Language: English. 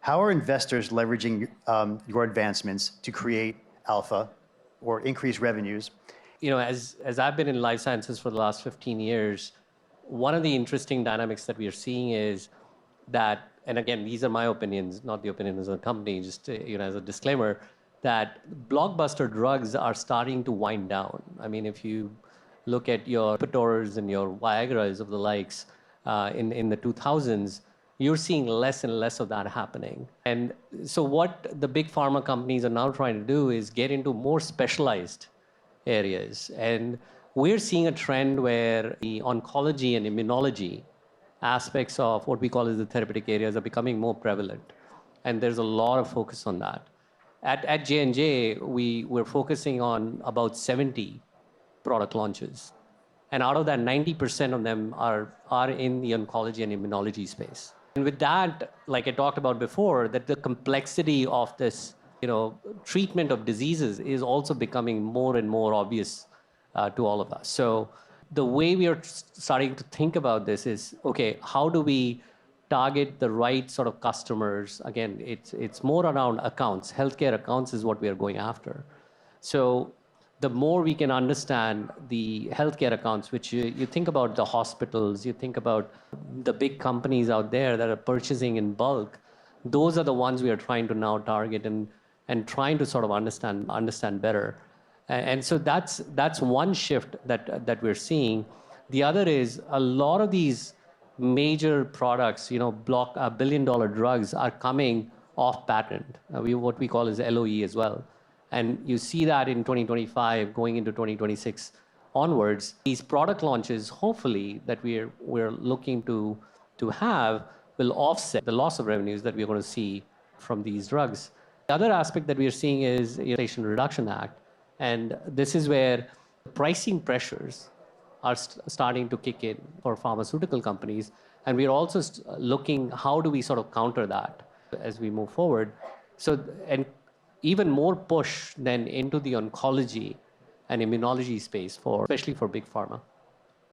How are investors leveraging your advancements to create alpha or increase revenues? As I've been in life sciences for the last 15 years, one of the interesting dynamics that we are seeing is that, and again, these are my opinions, not the opinions of the company, just as a disclaimer, that blockbuster drugs are starting to wind down. I mean, if you look at your Lipitor and your Viagra's of the likes in the 2000s, you're seeing less and less of that happening. And so what the big pharma companies are now trying to do is get into more specialized areas. And we're seeing a trend where the oncology and immunology aspects of what we call as the therapeutic areas are becoming more prevalent. And there's a lot of focus on that. At J&J, we're focusing on about 70 product launches. And out of that, 90% of them are in the oncology and immunology space. And with that, like I talked about before, that the complexity of this treatment of diseases is also becoming more and more obvious to all of us. So the way we are starting to think about this is, okay, how do we target the right sort of customers? Again, it's more around accounts. Healthcare accounts is what we are going after. So the more we can understand the healthcare accounts, which you think about the hospitals, you think about the big companies out there that are purchasing in bulk, those are the ones we are trying to now target and trying to sort of understand better. And so that's one shift that we're seeing. The other is a lot of these major products, billion-dollar drugs are coming off patent. What we call is LOE as well. And you see that in 2025, going into 2026 onwards, these product launches, hopefully, that we're looking to have will offset the loss of revenues that we're going to see from these drugs. The other aspect that we are seeing is the Inflation Reduction Act. And this is where pricing pressures are starting to kick in for pharmaceutical companies. And we're also looking, how do we sort of counter that as we move forward? So, and even more push than into the oncology and immunology space, especially for big pharma.